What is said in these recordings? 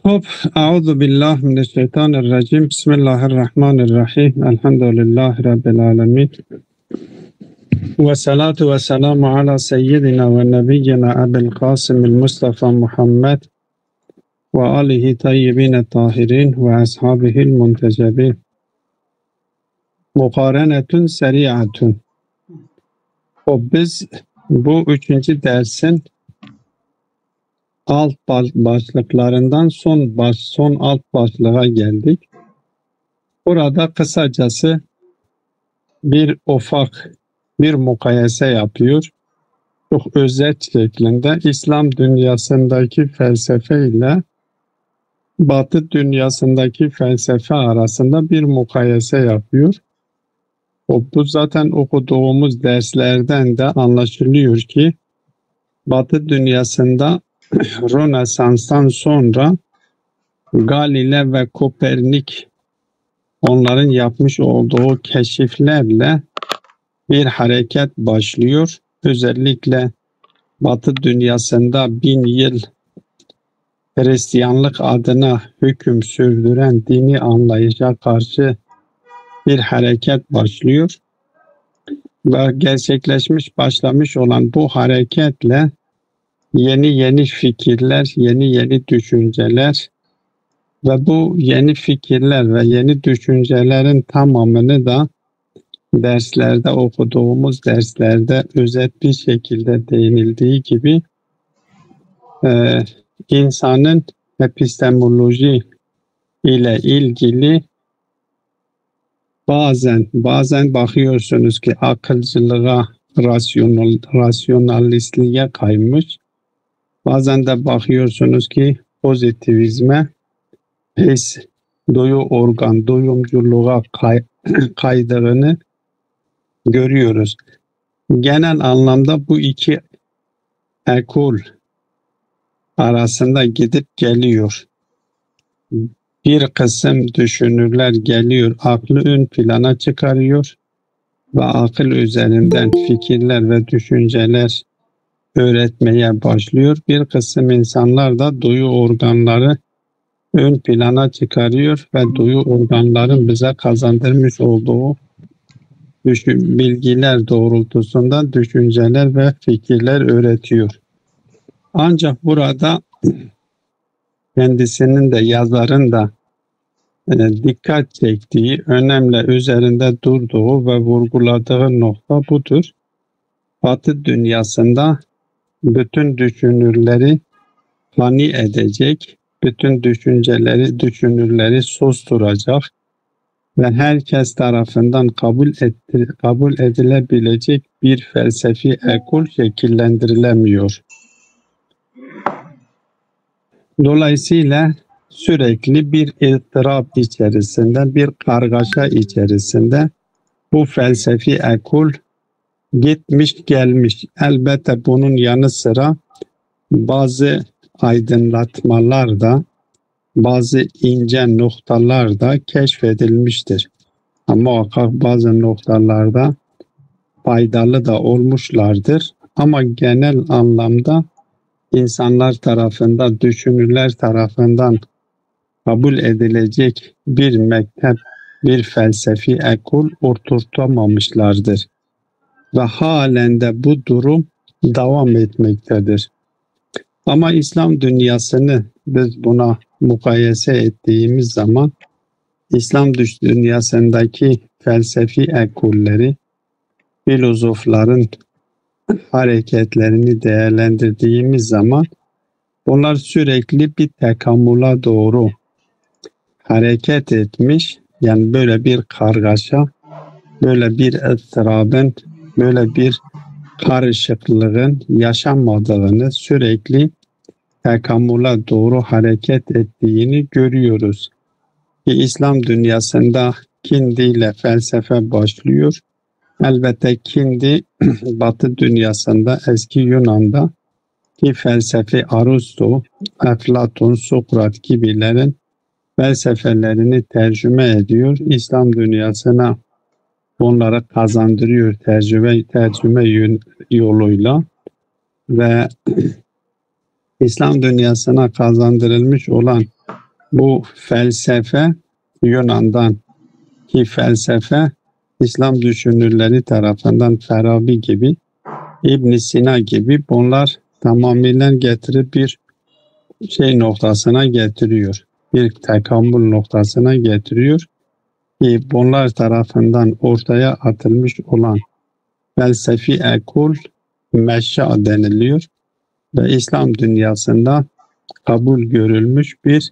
Hop, Euzu billah mineşşeytanirracim. Bismillahirrahmanirrahim. Elhamdülillahi Rabbil alemin. Ve salatu ve selamu ala seyyidina ve nebiyyina Ebil Kasımil Mustafa Muhammed ve alihi tayyibine tahirin ve ashabihil muntecebin. Mukarenetun seriatun. Biz bu üçüncü dersin alt başlıklarından son alt başlığa geldik. Burada kısacası bir mukayese yapıyor. Çok özet şeklinde İslam dünyasındaki felsefe ile Batı dünyasındaki felsefe arasında bir mukayese yapıyor. Bu zaten okuduğumuz derslerden de anlaşılıyor ki Batı dünyasında Rönesans'tan sonra Galile ve Kopernik onların yapmış olduğu keşiflerle bir hareket başlıyor. Özellikle Batı dünyasında 1000 yıl Hristiyanlık adına hüküm sürdüren dini anlayışa karşı bir hareket başlıyor. Ve başlamış olan bu hareketle yeni fikirler, yeni düşünceler ve bu yeni fikirler ve yeni düşüncelerin tamamını da okuduğumuz derslerde özet bir şekilde değinildiği gibi insanın epistemoloji ile ilgili bazen bakıyorsunuz ki akılcılığa, rasyonalistliğe kaymış. Bazen de bakıyorsunuz ki pozitivizme, doyumculuğa kaydığını görüyoruz. Genel anlamda bu iki ekol arasında gidip geliyor. Bir kısım düşünürler geliyor, aklı ön plana çıkarıyor ve akıl üzerinden fikirler ve düşünceler öğretmeye başlıyor. Bir kısım insanlar da duyu organları ön plana çıkarıyor ve duyu organların bize kazandırmış olduğu bilgiler doğrultusunda düşünceler ve fikirler öğretiyor. Ancak burada kendisinin de yazarın da dikkat çektiği, önemli üzerinde durduğu ve vurguladığı nokta budur. Batı dünyasında bütün düşünürleri fani edecek, bütün düşünürleri susturacak ve herkes tarafından kabul edilebilecek bir felsefi ekol şekillendirilemiyor. Dolayısıyla sürekli bir ızdırap içerisinde, bir kargaşa içerisinde bu felsefi ekol gitmiş gelmiş. Elbette bunun yanı sıra bazı aydınlatmalar da, bazı ince noktalar da keşfedilmiştir. Ama muhakkak bazı noktalarda faydalı da olmuşlardır. Ama genel anlamda insanlar tarafından, düşünürler tarafından kabul edilecek bir mektep, bir felsefi ekol oturtamamışlardır. Ve halen de bu durum devam etmektedir. Ama İslam dünyasını biz buna mukayese ettiğimiz zaman İslam dünyasındaki felsefi ekolleri, filozofların hareketlerini değerlendirdiğimiz zaman bunlar sürekli bir tekamüle doğru hareket etmiş. Yani böyle bir kargaşa, böyle bir ızdırabın, böyle bir karışıklığın yaşanmadığını, sürekli tekamüle doğru hareket ettiğini görüyoruz. Ki İslam dünyasında Kindi ile felsefe başlıyor. Elbette Kindi Batı dünyasında, eski Yunan'da ki felsefe Aristo, Eflatun, Sokrat gibilerin felsefelerini tercüme ediyor. İslam dünyasına onlara kazandırıyor tercüme yoluyla ve İslam dünyasına kazandırılmış olan Bu felsefe Yunan'dan ki felsefe İslam düşünürleri tarafından Farabi gibi, İbn Sina gibi bunlar tamamıyla getirip bir noktasına getiriyor. Bir tekamül noktasına getiriyor ki bunlar tarafından ortaya atılmış olan felsefi ekol meşa deniliyor ve İslam dünyasında kabul görülmüş bir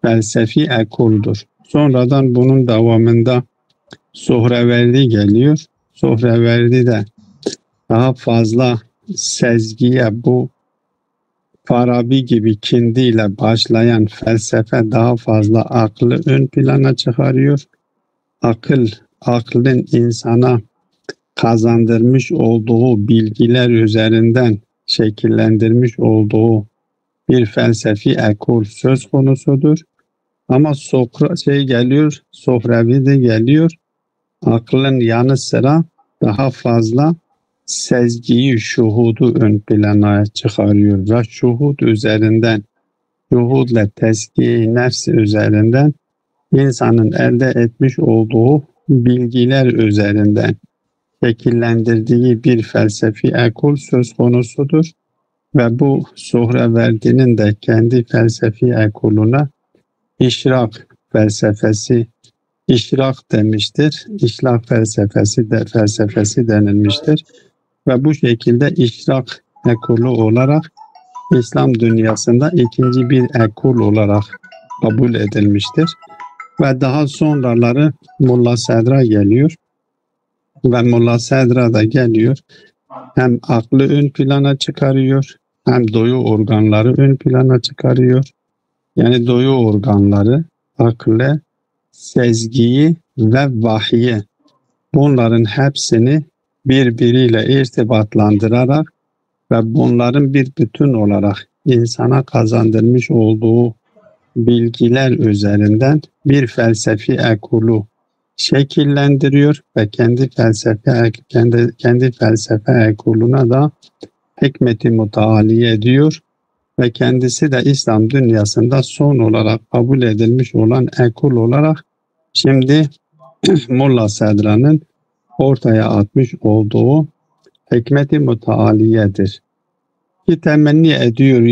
felsefi ekoldur. Sonradan bunun devamında Sohraverdi geliyor. Sohraverdi de daha fazla sezgiye, bu Farabi gibi kendiyle başlayan felsefe daha fazla aklı ön plana çıkarıyor. Aklın insana kazandırmış olduğu bilgiler üzerinden şekillendirmiş olduğu bir felsefi ekol söz konusudur. Ama Sohraverdi geliyor. Aklın yanı sıra daha fazla sezgiyi, şuhudu ön plana çıkarıyor ve şuhudla tezkiye-i nefs üzerinden insanın elde etmiş olduğu bilgiler üzerinden şekillendirdiği bir felsefi ekol söz konusudur ve bu Sohraverdi'nin de kendi felsefi ekoluna işrak demiştir. İşrak felsefesi denilmiştir. Ve bu şekilde işrak ekolü olarak İslam dünyasında ikinci bir ekol olarak kabul edilmiştir. Ve daha sonraları Molla Sadra geliyor. Ve Molla Sadra da geliyor. Hem aklı ön plana çıkarıyor, hem duyu organları ön plana çıkarıyor. Yani duyu organları, aklı, sezgiyi ve vahyi, bunların hepsini birbiriyle irtibatlandırarak ve bunların bir bütün olarak insana kazandırmış olduğu bilgiler üzerinden bir felsefi ekolü şekillendiriyor ve kendi felsefe ekoluna da hikmet-i mütealiye diyor ve kendisi de İslam dünyasında son olarak kabul edilmiş olan ekol olarak şimdi Molla Sadra'nın ortaya atmış olduğu hikmet-i mütealiyedir. Ki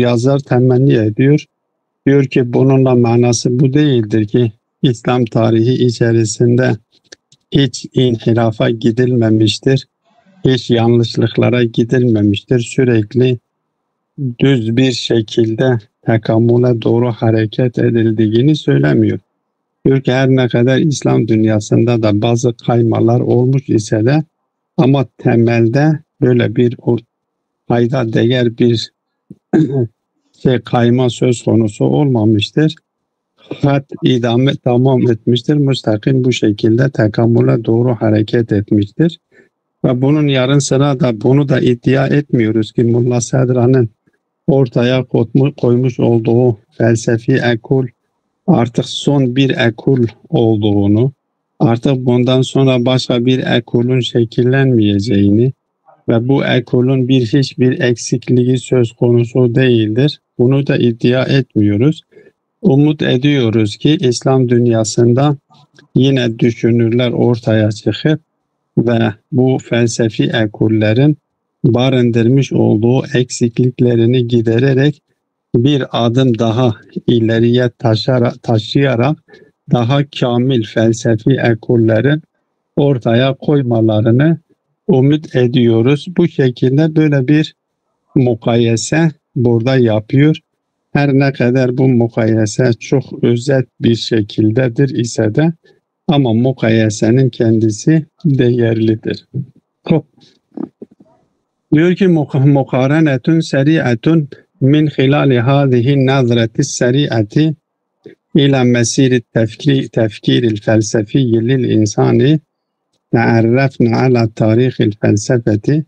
yazar temenni ediyor. Diyor ki bununla manası bu değildir ki İslam tarihi içerisinde hiç inhirafa gidilmemiştir, hiç yanlışlıklara gidilmemiştir. Sürekli düz bir şekilde tekamüle doğru hareket edildiğini söylemiyor. Diyor ki her ne kadar İslam dünyasında da bazı kaymalar olmuş ise de ama temelde böyle bir kayda değer bir kayma söz konusu olmamıştır. Hat idame tamam etmiştir. Müstakim bu şekilde tekamüle doğru hareket etmiştir. Ve bunun yarın sıra da bunu da iddia etmiyoruz ki Molla Sadra'nın ortaya koymuş olduğu felsefi ekol artık son bir ekol olduğunu, artık bundan sonra başka bir ekolün şekillenmeyeceğini ve bu ekolün hiçbir eksikliği söz konusu değildir. Bunu da iddia etmiyoruz. Umut ediyoruz ki İslam dünyasında yine düşünürler ortaya çıkıp ve bu felsefi ekollerin barındırmış olduğu eksikliklerini gidererek bir adım daha ileriye taşıyarak daha kamil felsefi ekollerin ortaya koymalarını umut ediyoruz. Bu şekilde böyle bir mukayese burada yapıyor. Her ne kadar bu mukayese çok özet bir şekildedir ise de ama mukayesenin kendisi değerlidir. Diyor ki mukarenetun seri'atun min hilali hâzihi nazreti seri'ati ila mesiri tefkiril felsefiyyi lil insani te'arrafna ala tarihil felsefeti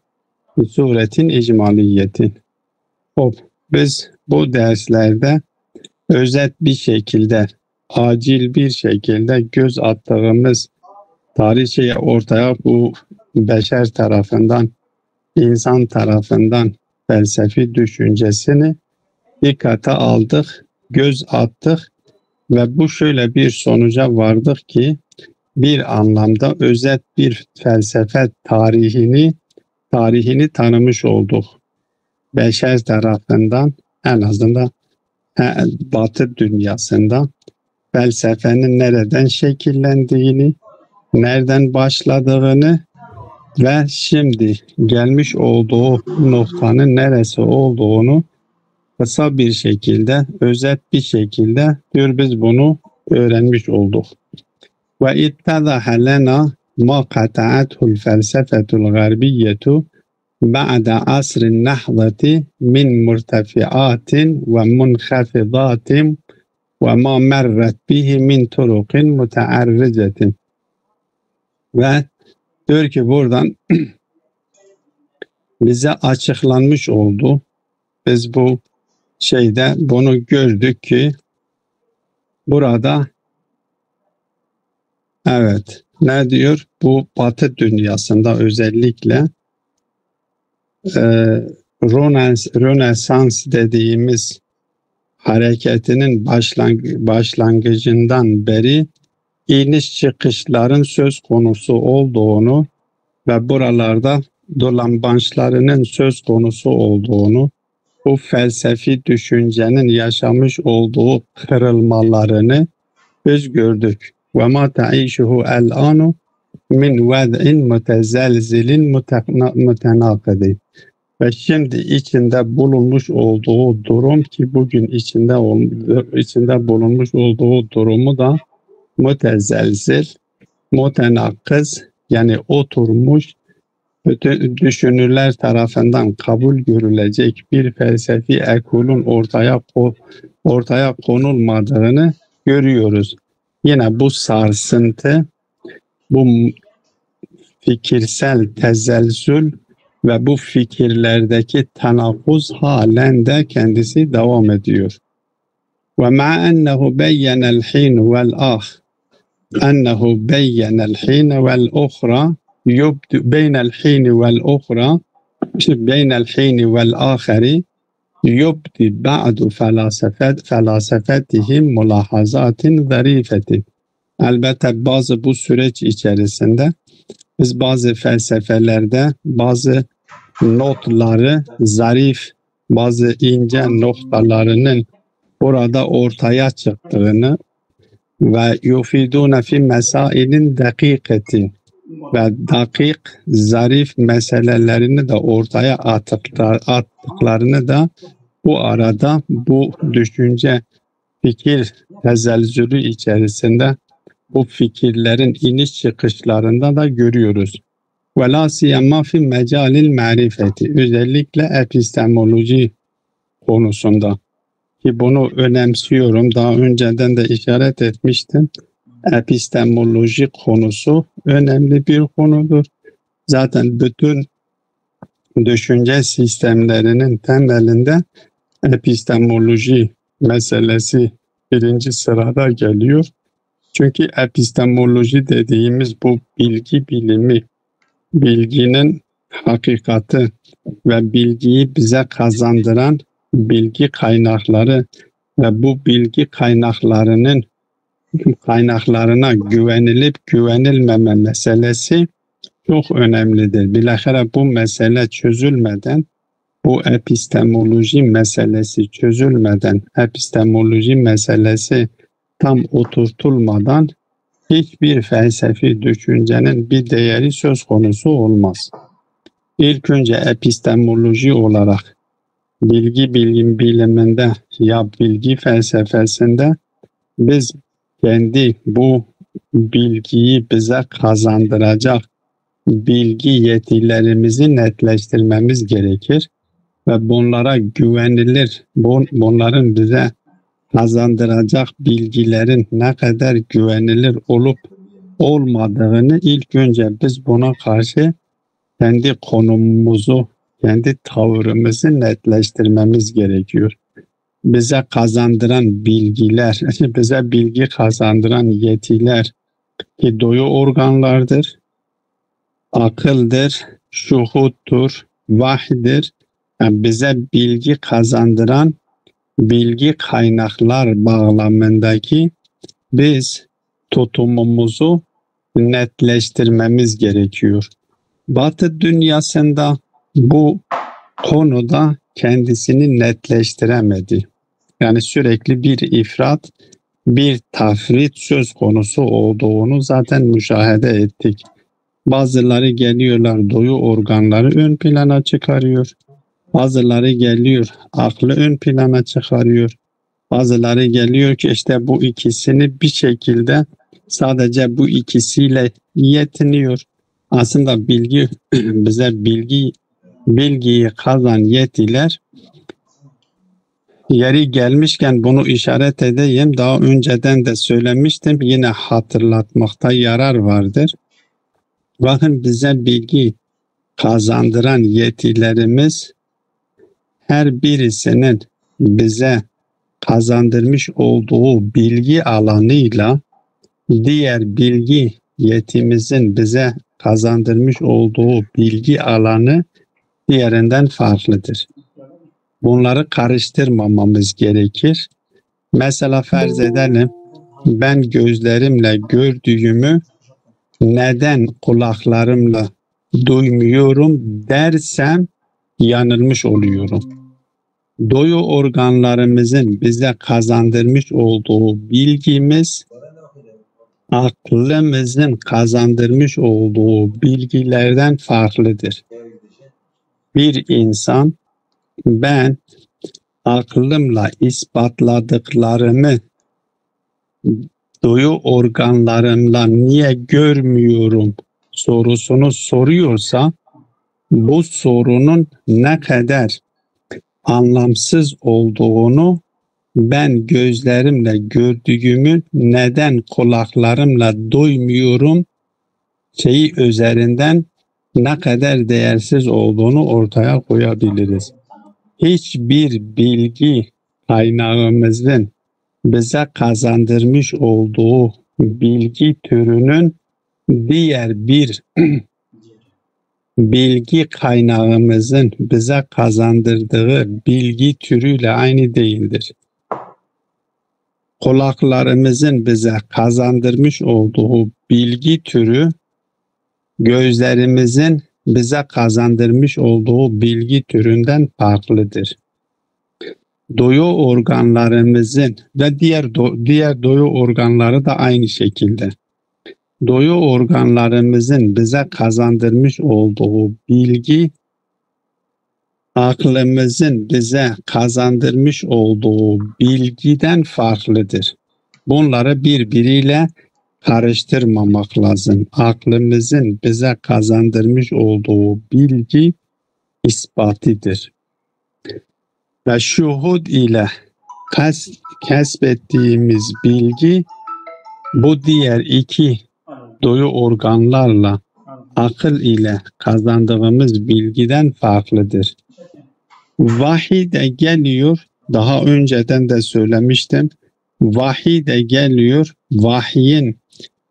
bi suretin icmaliyetin. Biz bu derslerde özet bir şekilde, acil bir şekilde göz attığımız tarihçeye ortaya bu beşer tarafından, insan tarafından felsefi düşüncesini dikkate aldık, göz attık Ve bu şöyle bir sonuca vardık ki bir anlamda özet bir felsefe tarihini tanımış olduk. Beşer tarafından, en azından Batı dünyasında felsefenin nereden şekillendiğini, nereden başladığını ve şimdi gelmiş olduğu noktanın neresi olduğunu kısa bir şekilde, özet bir şekilde biz bunu öğrenmiş olduk. Ve ittadaha lena ma kata'athu'l felsefetu'l garbiyyetu ba'da asr'in nahdati min murtefiatin ve munhafidatin ve ma merret bihi min turukin mutearricetin. Ve diyor ki buradan bize açıklanmış oldu. Biz bu şeyde bunu gördük ki burada evet ne diyor? Bu Batı dünyasında özellikle Rönesans dediğimiz hareketinin başlangıcından beri iniş çıkışların söz konusu olduğunu ve buralarda dolambaçlarının söz konusu olduğunu, bu felsefi düşüncenin yaşamış olduğu kırılmalarını biz gördük. Ve ma ta'işuhu el-anu min ved'in mutezelzilin mutenakidi. Ve şimdi içinde bulunmuş olduğu durum ki bugün içinde bulunmuş olduğu durumu da mutezelzil, mutenakız yani oturmuş, düşünürler tarafından kabul görülecek bir felsefi ekolun ortaya konulmadığını görüyoruz. Yine bu sarsıntı, bu fikirsel tezelzül ve bu fikirlerdeki tenakuz halen de kendisi devam ediyor. Ve ma ennehu beyyenel hin vel ennehu beyyenel hin vel ukhra beynel hin vel ukhra beynel hin vel ahiri yubdi ba'du felasefetihim mulahazatin zarifetin. Elbette bazı bu süreç içerisinde biz bazı felsefelerde bazı notları zarif, bazı ince noktalarının burada ortaya çıktığını ve yufidune fi mesailin dakikatin ve dakik, zarif meselelerini de ortaya attıklarını da bu arada bu düşünce fikir tezelzülü içerisinde bu fikirlerin iniş çıkışlarında da görüyoruz. Ve la siyemma fi mecalil marifeti, özellikle epistemoloji konusunda ki bunu önemsiyorum. Daha önceden de işaret etmiştim. Epistemoloji konusu önemli bir konudur. Zaten bütün düşünce sistemlerinin temelinde epistemoloji meselesi birinci sırada geliyor. Çünkü epistemoloji dediğimiz bu bilgi bilimi, bilginin hakikati ve bilgiyi bize kazandıran bilgi kaynakları ve bu bilgi kaynaklarına güvenilip güvenilmeme meselesi çok önemlidir. Bilahare bu mesele çözülmeden, bu epistemoloji meselesi çözülmeden, epistemoloji meselesi tam oturtulmadan hiçbir felsefi düşüncenin bir değeri söz konusu olmaz. İlk önce epistemoloji olarak bilgi biliminde ya bilgi felsefesinde biz kendi bu bilgiyi bize kazandıracak bilgi yetilerimizi netleştirmemiz gerekir ve bunlara güvenilir, bunların bize kazandıracak bilgilerin ne kadar güvenilir olup olmadığını ilk önce biz buna karşı kendi konumumuzu, kendi tavrımızı netleştirmemiz gerekiyor. Bize kazandıran bilgiler, bize bilgi kazandıran yetiler ki duyu organlardır, akıldır, şuhuttur, vahdir. Yani bize bilgi kazandıran bilgi kaynaklar bağlamındaki biz tutumumuzu netleştirmemiz gerekiyor. Batı dünyasında bu konuda kendisini netleştiremedi. Yani sürekli bir ifrat, bir tafrit söz konusu olduğunu zaten müşahede ettik. Bazıları geliyorlar doyu organları ön plana çıkarıyor. Bazıları geliyor aklı ön plana çıkarıyor. Bazıları geliyor ki işte bu ikisini bir şekilde sadece bu ikisiyle yetiniyor. Aslında bilgi bize bilgiyi kazan yetiler. Yeri gelmişken bunu işaret edeyim. Daha önceden de söylemiştim. Yine hatırlatmakta yarar vardır. Bakın bize bilgi kazandıran yetilerimiz her birisinin bize kazandırmış olduğu bilgi alanıyla diğer bilgi yetimizin bize kazandırmış olduğu bilgi alanı diğerinden farklıdır. Bunları karıştırmamamız gerekir. Mesela farz edelim, ben gözlerimle gördüğümü neden kulaklarımla duymuyorum dersem yanılmış oluyorum. Doyu organlarımızın bize kazandırmış olduğu bilgimiz, aklımızın kazandırmış olduğu bilgilerden farklıdır. Bir insan ben aklımla ispatladıklarımı duyu organlarımla niye görmüyorum sorusunu soruyorsa bu sorunun ne kadar anlamsız olduğunu ben gözlerimle gördüğümü neden kulaklarımla duymuyorum şeyi üzerinden ne kadar değersiz olduğunu ortaya koyabiliriz. Hiçbir bilgi kaynağımızın bize kazandırmış olduğu bilgi türünün diğer bir bilgi kaynağımızın bize kazandırdığı bilgi türüyle aynı değildir. Kulaklarımızın bize kazandırmış olduğu bilgi türü gözlerimizin bize kazandırmış olduğu bilgi türünden farklıdır. Duyu organlarımızın ve diğer duyu organları da aynı şekilde. Duyu organlarımızın bize kazandırmış olduğu bilgi, aklımızın bize kazandırmış olduğu bilgiden farklıdır. Bunları birbiriyle karıştırmamak lazım. Aklımızın bize kazandırmış olduğu bilgi ispatıdır. Ve şuhud ile kesbettiğimiz bilgi bu diğer iki duyu organlarla akıl ile kazandığımız bilgiden farklıdır. Vahiy de geliyor, daha önceden de söylemiştim. Vahiy de geliyor, vahyin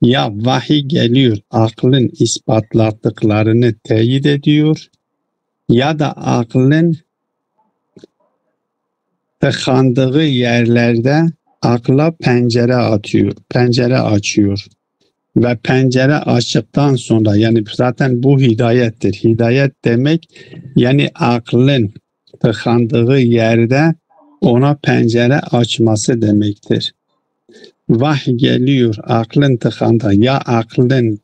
ya vahiy geliyor aklın ispatladıklarını teyit ediyor ya da aklın tıkandığı yerlerde akla pencere açıyor. Ve pencere açtıktan sonra yani zaten bu hidayettir. Hidayet demek yani aklın tıkandığı yerde ona pencere açması demektir. Vahiy geliyor aklın tıkandı ya aklın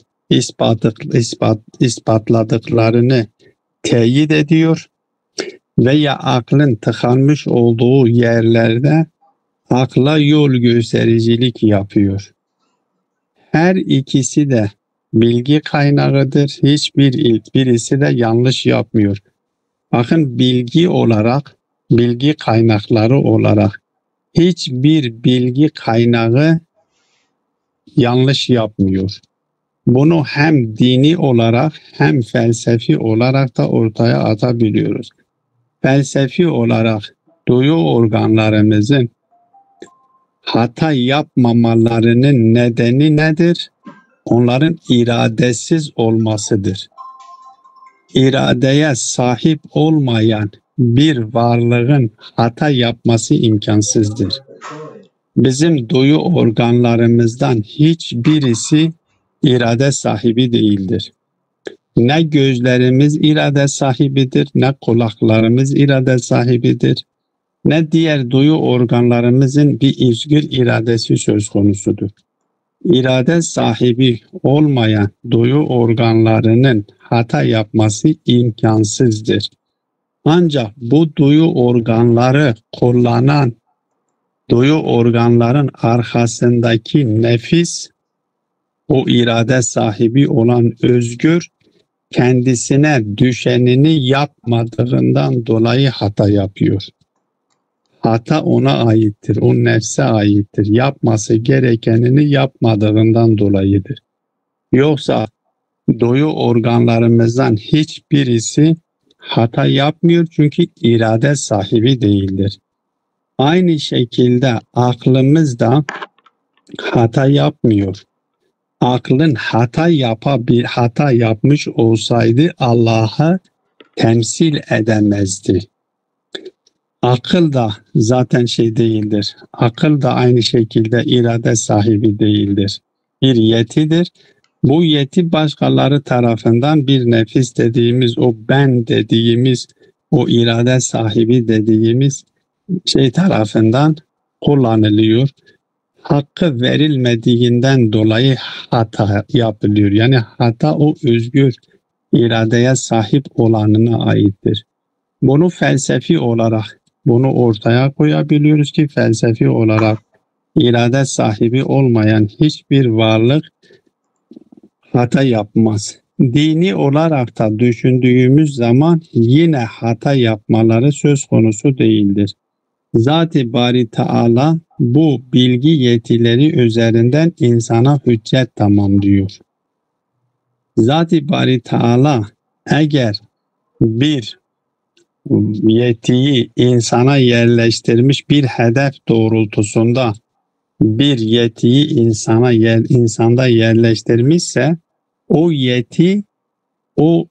ispatladıklarını teyit ediyor veya aklın tıkanmış olduğu yerlerde akla yol göstericilik yapıyor. Her ikisi de bilgi kaynağıdır. Birisi de yanlış yapmıyor. Bakın bilgi kaynakları olarak hiçbir bilgi kaynağı yanlış yapmıyor. Bunu hem dini olarak hem felsefi olarak da ortaya atabiliyoruz. Felsefi olarak duyu organlarımızın hata yapmamalarının nedeni nedir? Onların iradesiz olmasıdır. İradeye sahip olmayan bir varlığın hata yapması imkansızdır. Bizim duyu organlarımızdan hiçbirisi irade sahibi değildir. Ne gözlerimiz irade sahibidir, ne kulaklarımız irade sahibidir, ne diğer duyu organlarımızın bir özgür iradesi söz konusudur. İrade sahibi olmayan duyu organlarının hata yapması imkansızdır. Ancak bu duyu organları kullanan duyu organların arkasındaki nefis, o irade sahibi olan özgür, kendisine düşenini yapmadığından dolayı hata yapıyor. Hata ona aittir, o nefse aittir. Yapması gerekenini yapmadığından dolayıdır. Yoksa duyu organlarımızdan hiçbirisi hata yapmıyor çünkü irade sahibi değildir. Aynı şekilde aklımız da hata yapmıyor. Aklın hata yapmış olsaydı Allah'ı temsil edemezdi. Akıl da zaten değildir. Akıl da aynı şekilde irade sahibi değildir. Bir yetidir. Bu yeti başkaları tarafından bir nefis dediğimiz, o ben dediğimiz, o irade sahibi dediğimiz tarafından kullanılıyor. Hakkı verilmediğinden dolayı hata yapılıyor. Yani hata o özgür iradeye sahip olanına aittir. Bunu felsefi olarak bunu ortaya koyabiliyoruz ki felsefi olarak irade sahibi olmayan hiçbir varlık hata yapmaz. Dini olarak da düşündüğümüz zaman yine hata yapmaları söz konusu değildir. Zat-ı Bari Teala bu bilgi yetileri üzerinden insana hüccet tamamlıyor. Zat-ı Bari Teala eğer bir yetiyi insana yerleştirmiş bir hedef doğrultusunda bir yetiyi insanda yerleştirmişse o yeti o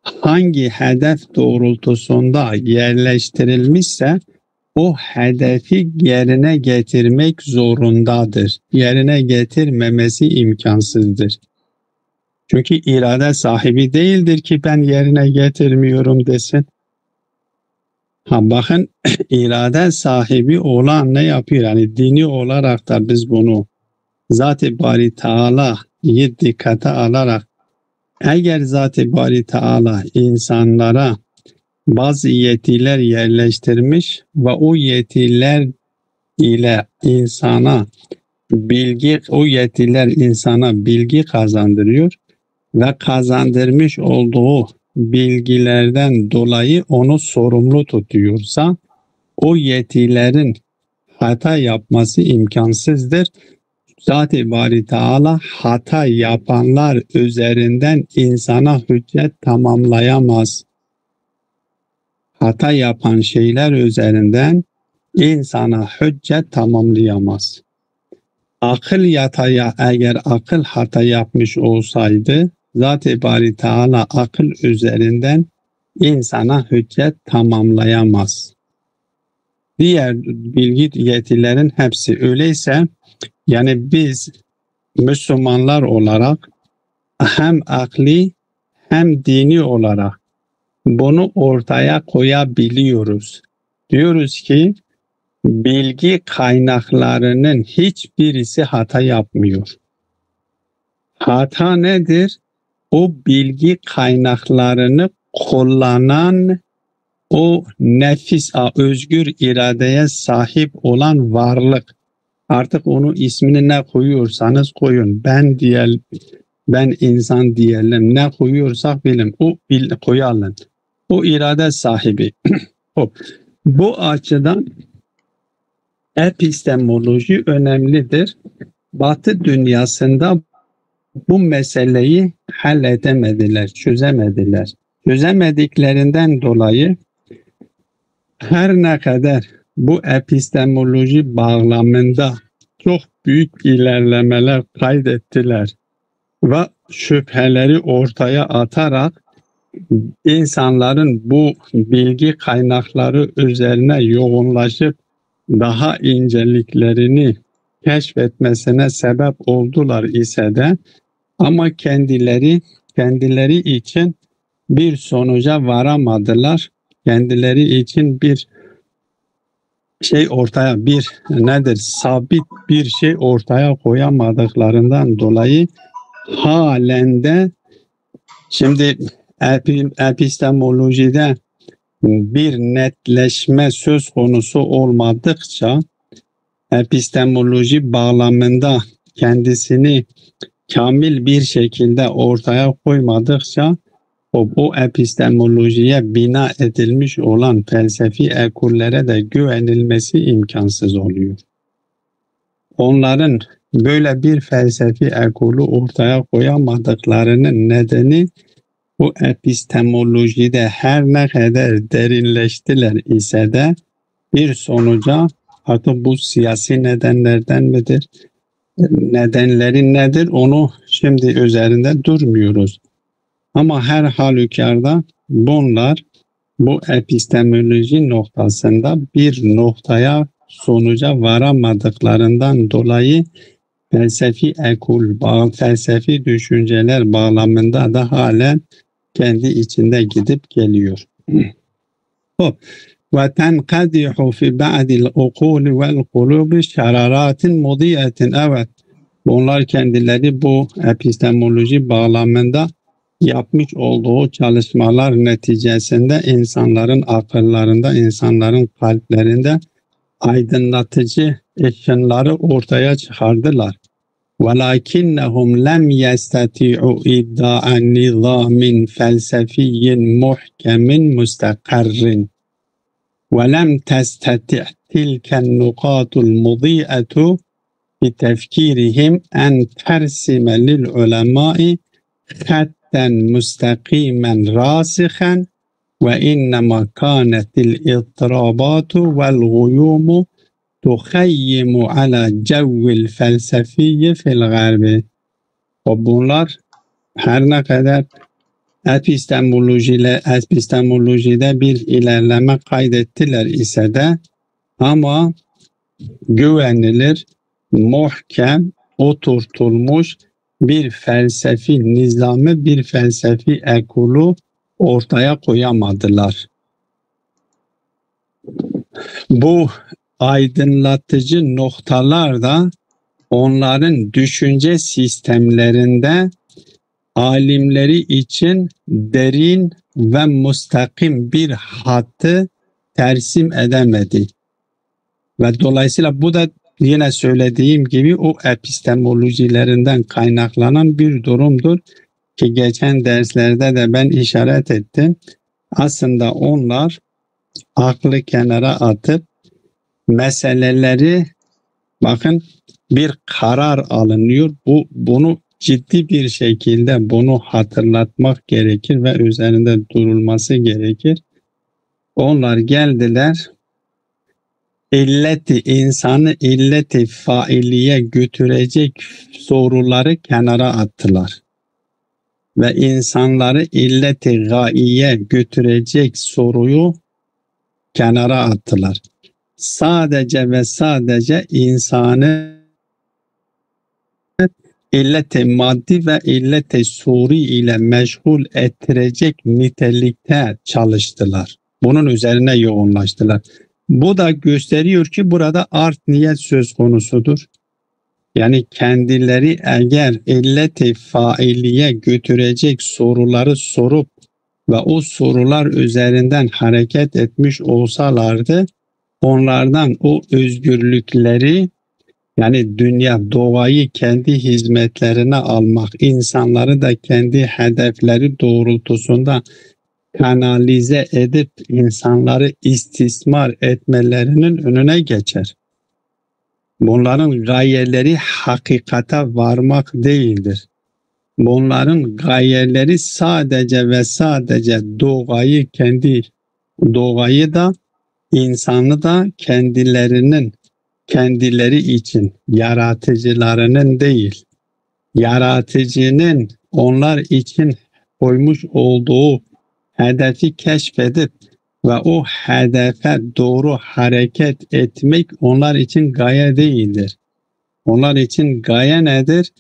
hangi hedef doğrultusunda yerleştirilmişse o hedefi yerine getirmek zorundadır. Yerine getirmemesi imkansızdır. Çünkü irade sahibi değildir ki ben yerine getirmiyorum desin. Bakın irade sahibi olan ne yapıyor? Yani dini olarak da biz bunu Zat-ı Bari Teala'yı dikkate alarak eğer Zat-ı Bari Teala insanlara bazı yetiler yerleştirmiş ve o yetiler ile o yetiler insana bilgi kazandırıyor ve kazandırmış olduğu bilgilerden dolayı onu sorumlu tutuyorsa o yetilerin hata yapması imkansızdır. Zat-ı Bari Teala hata yapanlar üzerinden insana hüccet tamamlayamaz. Hata yapan şeyler üzerinden insana hüccet tamamlayamaz. Eğer akıl hata yapmış olsaydı Zat-ı Bari Teala akıl üzerinden insana hüccet tamamlayamaz. Diğer bilgi yetilerin hepsi öyleyse yani biz Müslümanlar olarak hem akli hem dini olarak bunu ortaya koyabiliyoruz. Diyoruz ki bilgi kaynaklarının hiçbirisi hata yapmıyor. Hata nedir? O bilgi kaynaklarını kullanan o nefis, özgür iradeye sahip olan varlık. Artık onu ismini ne koyuyorsanız koyun. Ben insan diyelim. Ne koyuyorsak bilin. Koyalım. O irade sahibi. Bu açıdan epistemoloji önemlidir. Batı dünyasında bu meseleyi halledemediler, çözemediler. Çözemediklerinden dolayı her ne kadar bu epistemoloji bağlamında çok büyük ilerlemeler kaydettiler ve şüpheleri ortaya atarak insanların bu bilgi kaynakları üzerine yoğunlaşıp daha inceliklerini keşfetmesine sebep oldular ise de ama kendileri için bir sonuca varamadılar. Kendileri için bir sabit bir şey ortaya koyamadıklarından dolayı halen de şimdi epistemolojide bir netleşme söz konusu olmadıkça epistemoloji bağlamında kendisini kamil bir şekilde ortaya koymadıkça o epistemolojiye bina edilmiş olan felsefi ekollere de güvenilmesi imkansız oluyor. Onların böyle bir felsefi ekolü ortaya koyamadıklarının nedeni bu epistemolojide her ne kadar derinleştiler ise de bir sonuca artık bu siyasi nedenlerden midir? Nedenleri nedir? Onu şimdi üzerinde durmuyoruz. Ama her halükarda bunlar bu epistemoloji noktasında bir noktaya sonuca varamadıklarından dolayı felsefi düşünceler bağlamında da halen kendi içinde gidip geliyor. Ve tenkadihu fi ba'dil ukul vel kulubi şararatin mudiyetin. Evet, bunlar kendileri bu epistemoloji bağlamında yapmış olduğu çalışmalar neticesinde insanların akıllarında, insanların kalplerinde aydınlatıcı ışınları ortaya çıkardılar. وَلَكِنَّهُمْ لَمْ يَسْتَطِيعُوا اِبْدَاءَ نِظَامٍ فَلْسَفِيٍّ مُحْكَمٍ مُسْتَقَرٍّ وَلَمْ تَسْتَطِعْ تِلْكَ النُّقَاطُ الْمُضِيئَةُ بِتَفْكِيرِهِمْ أَنْ تَرْسِمَ لِلْعُلَمَاءِ خَطًّا مُسْتَقِيمًا رَاسِخًا وَإِنَّمَا كَانَتِ الْاضْطِرَابَاتُ وَالْغُيُومُ تُخَيِّمُ عَلَى جَوِّ الْفَلْسَفِيِّ فِي الْغَرْبِ. Bunlar her ne kadar epistemolojide bir ilerleme kaydettiler ise de ama güvenilir, muhkem, oturtulmuş bir felsefi nizamı, bir felsefi ekolü ortaya koyamadılar. Bu aydınlatıcı noktalar da onların düşünce sistemlerinde alimleri için derin ve müstakim bir hattı tersim edemedi. Ve dolayısıyla bu da yine söylediğim gibi o epistemolojilerinden kaynaklanan bir durumdur ki geçen derslerde de ben işaret ettim. Aslında onlar aklı kenara atıp meseleleri, bakın, bir karar alınıyor. Bunu ciddi bir şekilde bunu hatırlatmak gerekir ve üzerinde durulması gerekir. Onlar geldiler, insanı illeti failiye götürecek soruları kenara attılar. Ve insanları illeti gaiye götürecek soruyu kenara attılar. Sadece ve sadece insanı illeti maddi ve illeti suri ile meşgul ettirecek nitelikte çalıştılar. Bunun üzerine yoğunlaştılar. Bu da gösteriyor ki burada art niyet söz konusudur. Yani kendileri eğer illeti failiye götürecek soruları sorup ve o sorular üzerinden hareket etmiş olsalardı, onlardan o özgürlükleri, yani doğayı kendi hizmetlerine almak, insanları da kendi hedefleri doğrultusunda kanalize edip insanları istismar etmelerinin önüne geçer. Bunların gayeleri hakikate varmak değildir. Bunların gayeleri sadece ve sadece doğayı da insanı da kendileri için, yaratıcılarının değil, yaratıcının onlar için koymuş olduğu hedefi keşfedip ve o hedefe doğru hareket etmek onlar için gaye değildir. Onlar için gaye nedir?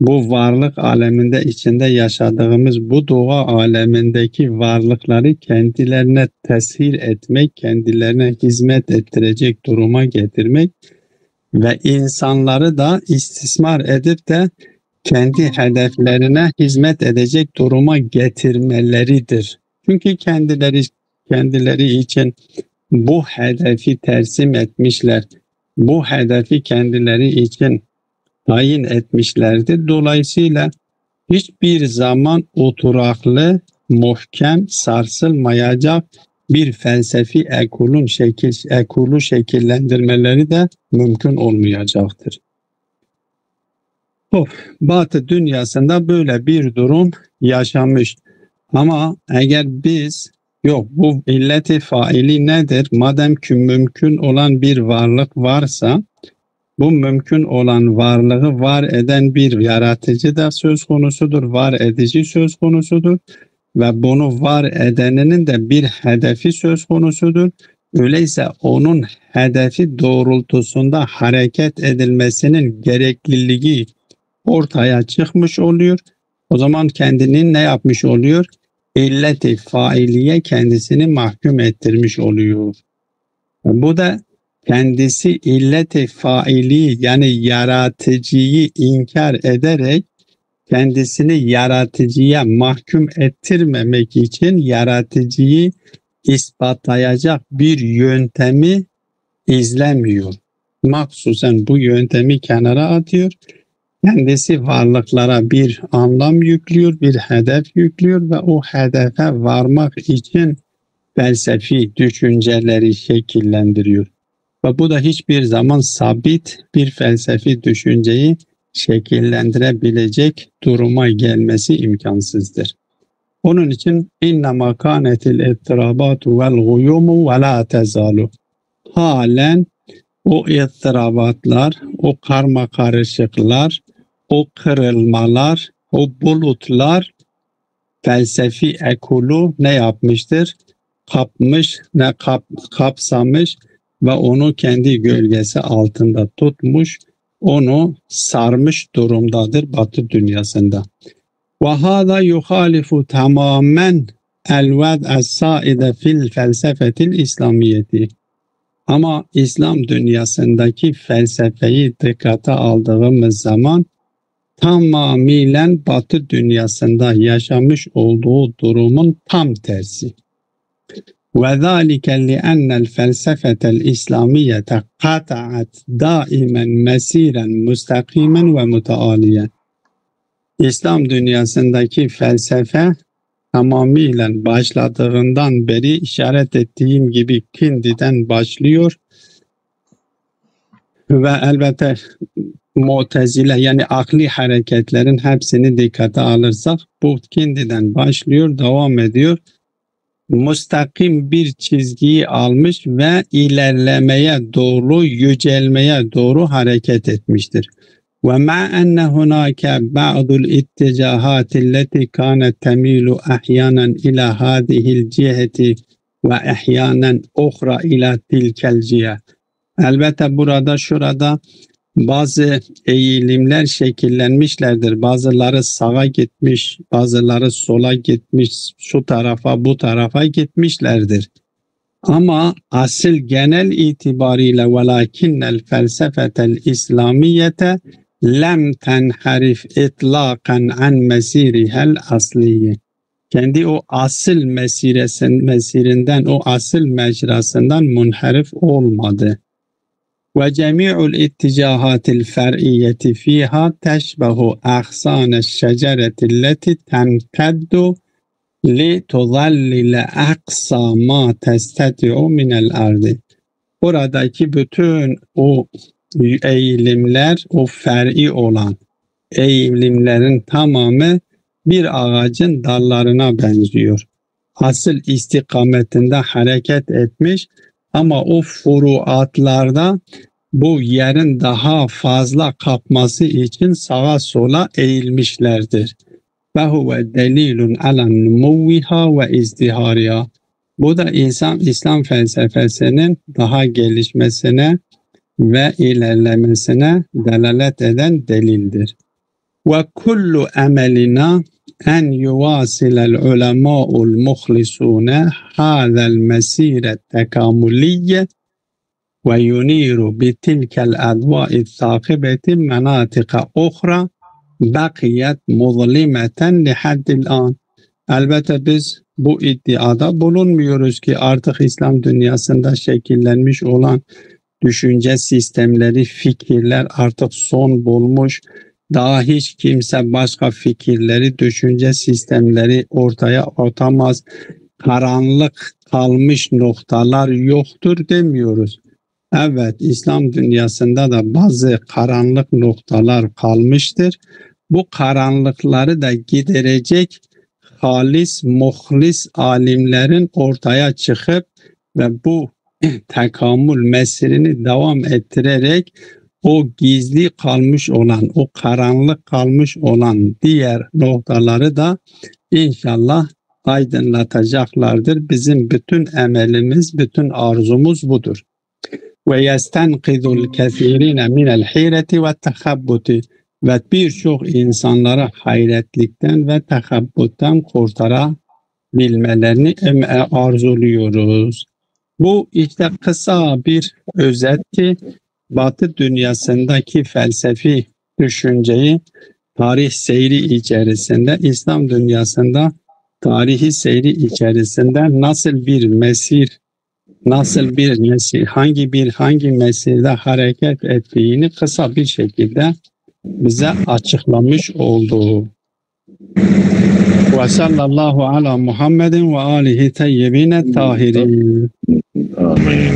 Bu varlık aleminde içinde yaşadığımız bu doğa alemindeki varlıkları kendilerine teshir etmek, kendilerine hizmet ettirecek duruma getirmek ve insanları da istismar edip de kendi hedeflerine hizmet edecek duruma getirmeleridir. Çünkü kendileri için bu hedefi tersim etmişler. Bu hedefi kendileri için tayin etmişlerdir. Dolayısıyla hiçbir zaman oturaklı, muhkem, sarsılmayacak bir felsefi ekolu şekillendirmeleri de mümkün olmayacaktır. Batı dünyasında böyle bir durum yaşamış. Ama eğer bu illeti faili nedir? Madem ki mümkün olan bir varlık varsa, bu mümkün olan varlığı var eden bir yaratıcı da söz konusudur, var edici söz konusudur ve bunu var edeninin de bir hedefi söz konusudur. Öyleyse onun hedefi doğrultusunda hareket edilmesinin gerekliliği ortaya çıkmış oluyor. O zaman kendini ne yapmış oluyor? İlleti failiye kendisini mahkum ettirmiş oluyor. Bu da kendisi illeti faili yani yaratıcıyı inkar ederek kendisini yaratıcıya mahkum ettirmemek için yaratıcıyı ispatlayacak bir yöntemi izlemiyor. Maksusen bu yöntemi kenara atıyor. Kendisi varlıklara bir anlam yüklüyor, bir hedef yüklüyor ve o hedefe varmak için felsefi düşünceleri şekillendiriyor. Ve bu da hiçbir zaman sabit bir felsefi düşünceyi şekillendirebilecek duruma gelmesi imkansızdır. Onun için innema kanetil ittirabatu vel guyumu ve la tezalu. Halen o ittirabatlar, o karma karışıklar, o kırılmalar, o bulutlar felsefi ekolu ne yapmıştır? Kapsamış ve onu kendi gölgesi altında tutmuş, onu sarmış durumdadır Batı dünyasında. Ve hâzâ yuhâlifu tamamen el-ved'es sâide fil felsefetil İslamiyeti. Ama İslam dünyasındaki felsefeyi dikkate aldığımız zaman tamamıyla Batı dünyasında yaşamış olduğu durumun tam tersi. وَذَٰلِكَ لِأَنَّ الْفَلْسَفَةَ الْإِسْلَامِيَّةَ قَطَعَتْ دَائِمًا مَسِيرًا مُسْتَقِيمًا وَمُتَعَالِيًا. İslam dünyasındaki felsefe tamamıyla başladığından beri işaret ettiğim gibi Kindi'den başlıyor ve elbette Mu'tezile yani akli hareketlerin hepsini dikkate alırsak bu Kindi'den başlıyor, devam ediyor. Müstakim bir çizgiyi almış ve ilerlemeye doğru, yücelmeye doğru hareket etmiştir. وَمَعَ أَنَّ هُنَاكَ بَعْضُ الْاِتِّجَاهَاتِ الَّتِي كَانَتْ تَمِيلُ أَحْيَانًا إِلَى هَذِهِ الْجِهَةِ وَأَحْيَانًا أُخْرَى إِلَى تِلْكَ الْجِهَةِ. Elbette şurada bazı eğilimler şekillenmişlerdir. Bazıları sağa gitmiş, bazıları sola gitmiş, şu tarafa bu tarafa gitmişlerdir. Ama asıl genel itibariyle velakinnel felsefetel İslamiyete lem tenharif itlaqan an mesirihel asliye. Kendi o asıl mesirinden, o asıl mecrasından munharif olmadı. Ve cemi'ul itticahatil fer'iyyeti fiha teşbehu ahsaneş şeceretilleti temteddu li tuzallile aksa ma testeti'u minel ardi. Oradaki bütün o eğilimler, o fer'i olan eğilimlerin tamamı bir ağacın dallarına benziyor. Asıl istikametinde hareket etmiş ama o furuatlarda bu yerin daha fazla kapması için sağa sola eğilmişlerdir. فَهُوَ دَلِيلٌ عَلَى نُمُوِّهَا وَاِزْدِهَارِهَا. Bu da İslam felsefesinin daha gelişmesine ve ilerlemesine delalet eden delildir. وَكُلُّ أَمَلِنَا أَنْ يُوَاصِلَ الْعُلَمَاءُ الْمُخْلِصُونَ هَذَا الْمَسِيرَ التَّكَامُلِيَّ وَيُنِيرُ بِتِلْكَ الْأَضْوَاءِ الثَّاقِبَةِ مَنَاطِقَ أُخْرَى بَقِيَتْ مُظْلِمَةً لِحَدِّ الْآنِ. Elbette biz bu iddiada bulunmuyoruz ki artık İslam dünyasında şekillenmiş olan düşünce sistemleri, fikirler artık son bulmuş. Daha hiç kimse başka fikirleri, düşünce sistemleri ortaya atamaz. Karanlık kalmış noktalar yoktur demiyoruz. Evet, İslam dünyasında da bazı karanlık noktalar kalmıştır. Bu karanlıkları da giderecek halis, muhlis alimlerin ortaya çıkıp ve bu tekamül mesirini devam ettirerek o gizli kalmış olan, o karanlık kalmış olan diğer noktaları da inşallah aydınlatacaklardır. Bizim bütün emelimiz, bütün arzumuz budur. Ve yestenqidul kesirine minel hireti ve tehabbuti. Ve birçok insanlara hayretlikten ve tehabbütten kurtarabilmelerini arzuluyoruz. Bu işte kısa bir özet ki Batı dünyasındaki felsefi düşünceyi tarih seyri içerisinde, İslam dünyasında tarihi seyri içerisinde nasıl bir mesir, nasıl bir nesil, hangi mesirde hareket ettiğini kısa bir şekilde bize açıklamış oldu. Ve sallallahu ala Muhammedin ve alihi teyyibine tahirin. Amin.